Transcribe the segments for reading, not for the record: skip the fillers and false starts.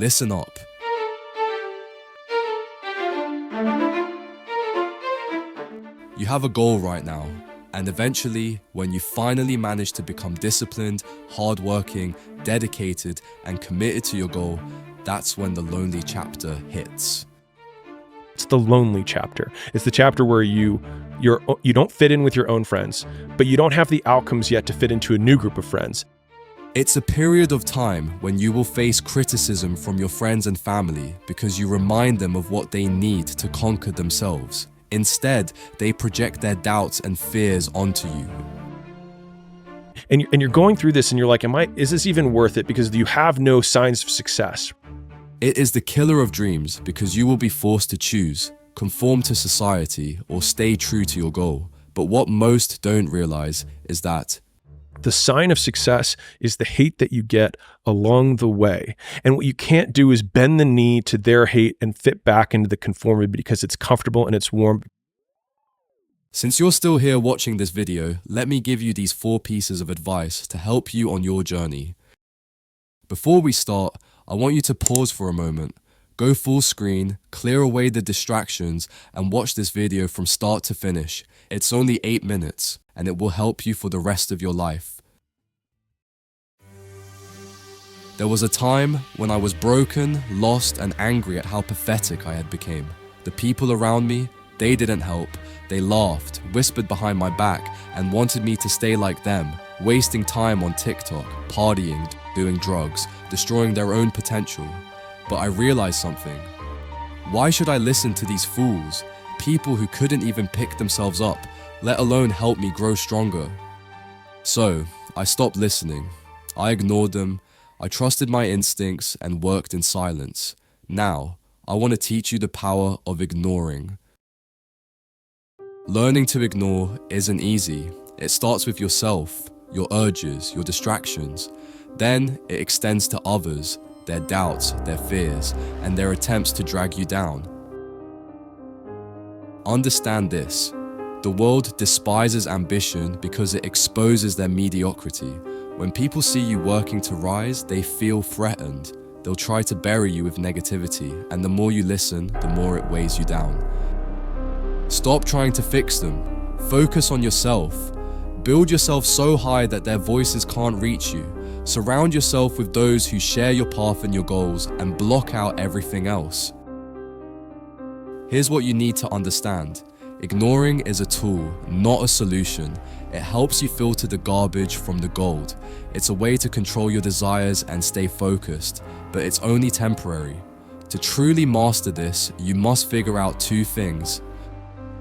Listen up. You have a goal right now, and eventually, when you finally manage to become disciplined, hardworking, dedicated, and committed to your goal, that's when the lonely chapter hits. It's the lonely chapter. It's the chapter where you don't fit in with your own friends, but you don't have the outcomes yet to fit into a new group of friends. It's a period of time when you will face criticism from your friends and family because you remind them of what they need to conquer themselves. Instead, they project their doubts and fears onto you. And you're going through this and you're like, is this even worth it? Because you have no signs of success. It is the killer of dreams because you will be forced to choose, conform to society, or stay true to your goal. But what most don't realize is that the sign of success is the hate that you get along the way. And what you can't do is bend the knee to their hate and fit back into the conformity because it's comfortable and it's warm. Since you're still here watching this video, let me give you these 4 pieces of advice to help you on your journey. Before we start, I want you to pause for a moment, go full screen, clear away the distractions, and watch this video from start to finish. It's only 8 minutes, and it will help you for the rest of your life. There was a time when I was broken, lost, and angry at how pathetic I had become. The people around me, they didn't help. They laughed, whispered behind my back, and wanted me to stay like them, wasting time on TikTok, partying, doing drugs, destroying their own potential. But I realized something. Why should I listen to these fools, people who couldn't even pick themselves up, let alone help me grow stronger? So, I stopped listening. I ignored them. I trusted my instincts and worked in silence. Now, I want to teach you the power of ignoring. Learning to ignore isn't easy. It starts with yourself, your urges, your distractions. Then it extends to others, their doubts, their fears, and their attempts to drag you down. Understand this. The world despises ambition because it exposes their mediocrity. When people see you working to rise, they feel threatened. They'll try to bury you with negativity, and the more you listen, the more it weighs you down. Stop trying to fix them. Focus on yourself. Build yourself so high that their voices can't reach you. Surround yourself with those who share your path and your goals, and block out everything else. Here's what you need to understand. Ignoring is a tool, not a solution. It helps you filter the garbage from the gold. It's a way to control your desires and stay focused, but it's only temporary. To truly master this, you must figure out 2 things.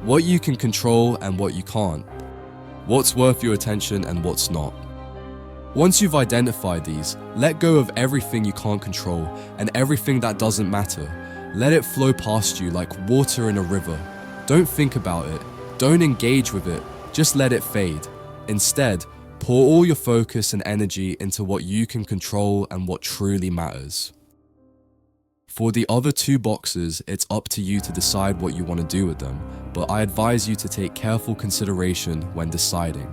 What you can control and what you can't. What's worth your attention and what's not. Once you've identified these, let go of everything you can't control and everything that doesn't matter. Let it flow past you like water in a river. Don't think about it. Don't engage with it. Just let it fade. Instead, pour all your focus and energy into what you can control and what truly matters. For the other 2 boxes, it's up to you to decide what you want to do with them, but I advise you to take careful consideration when deciding.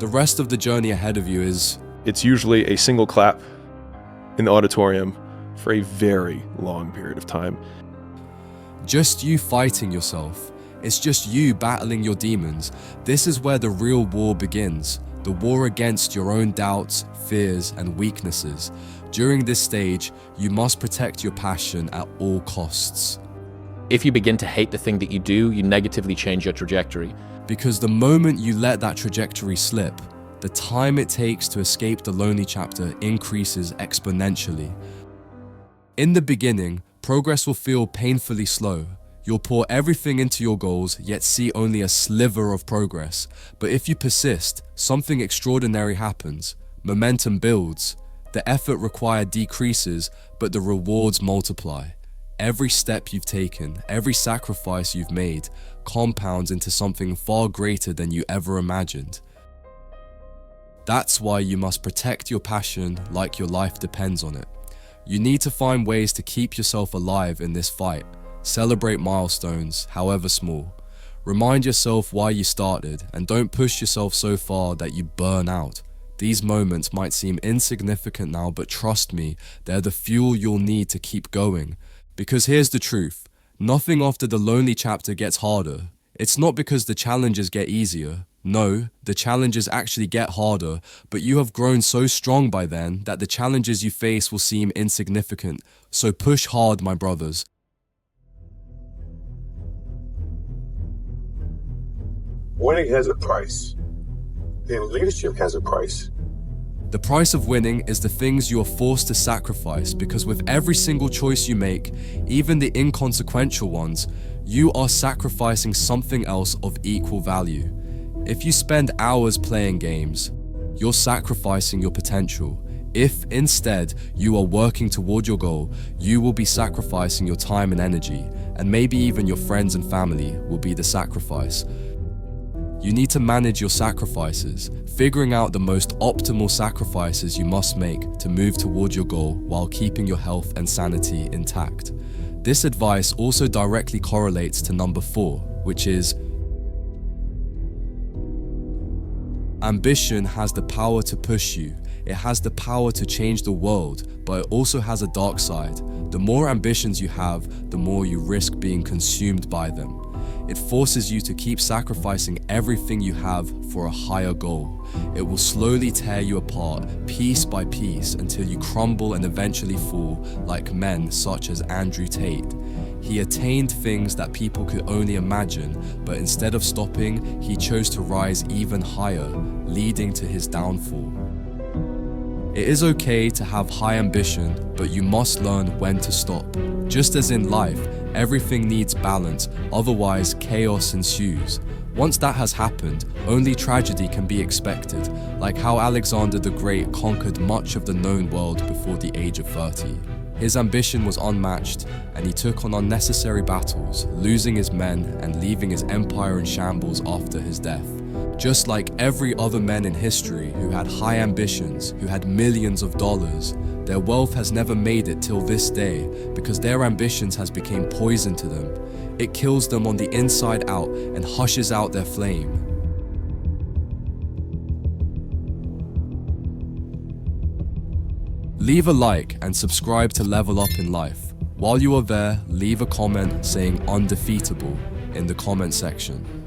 The rest of the journey ahead of you is... It's usually a single clap in the auditorium for a very long period of time. just you fighting yourself. It's just you battling your demons. This is where the real war begins. The war against your own doubts, fears, and weaknesses. During this stage, you must protect your passion at all costs. If you begin to hate the thing that you do, you negatively change your trajectory. Because the moment you let that trajectory slip, the time it takes to escape the lonely chapter increases exponentially. In the beginning, progress will feel painfully slow. You'll pour everything into your goals, yet see only a sliver of progress. But if you persist, something extraordinary happens. Momentum builds. The effort required decreases, but the rewards multiply. Every step you've taken, every sacrifice you've made, compounds into something far greater than you ever imagined. That's why you must protect your passion like your life depends on it. You need to find ways to keep yourself alive in this fight. Celebrate milestones, however small. Remind yourself why you started, and don't push yourself so far that you burn out. These moments might seem insignificant now, but trust me, they're the fuel you'll need to keep going. Because here's the truth, nothing after the lonely chapter gets harder. It's not because the challenges get easier. No, the challenges actually get harder, but you have grown so strong by then that the challenges you face will seem insignificant. So push hard, my brothers. Winning has a price. Then leadership has a price. The price of winning is the things you are forced to sacrifice, because with every single choice you make, even the inconsequential ones, you are sacrificing something else of equal value. If you spend hours playing games, you're sacrificing your potential. If instead you are working toward your goal, you will be sacrificing your time and energy, and maybe even your friends and family will be the sacrifice. You need to manage your sacrifices, figuring out the most optimal sacrifices you must make to move toward your goal while keeping your health and sanity intact. This advice also directly correlates to number 4, which is ambition has the power to push you. It has the power to change the world, but it also has a dark side. The more ambitions you have, the more you risk being consumed by them. It forces you to keep sacrificing everything you have for a higher goal. It will slowly tear you apart, piece by piece, until you crumble and eventually fall like men such as Andrew Tate. He attained things that people could only imagine, but instead of stopping, he chose to rise even higher, leading to his downfall. It is okay to have high ambition, but you must learn when to stop. Just as in life, everything needs balance, otherwise chaos ensues. Once that has happened, only tragedy can be expected, like how Alexander the Great conquered much of the known world before the age of 30. His ambition was unmatched, and he took on unnecessary battles, losing his men and leaving his empire in shambles after his death. Just like every other man in history who had high ambitions, who had millions of dollars, their wealth has never made it till this day because their ambitions has become poison to them. It kills them on the inside out and hushes out their flame. Leave a like and subscribe to Level Up in Life. While you are there, leave a comment saying undefeatable in the comment section.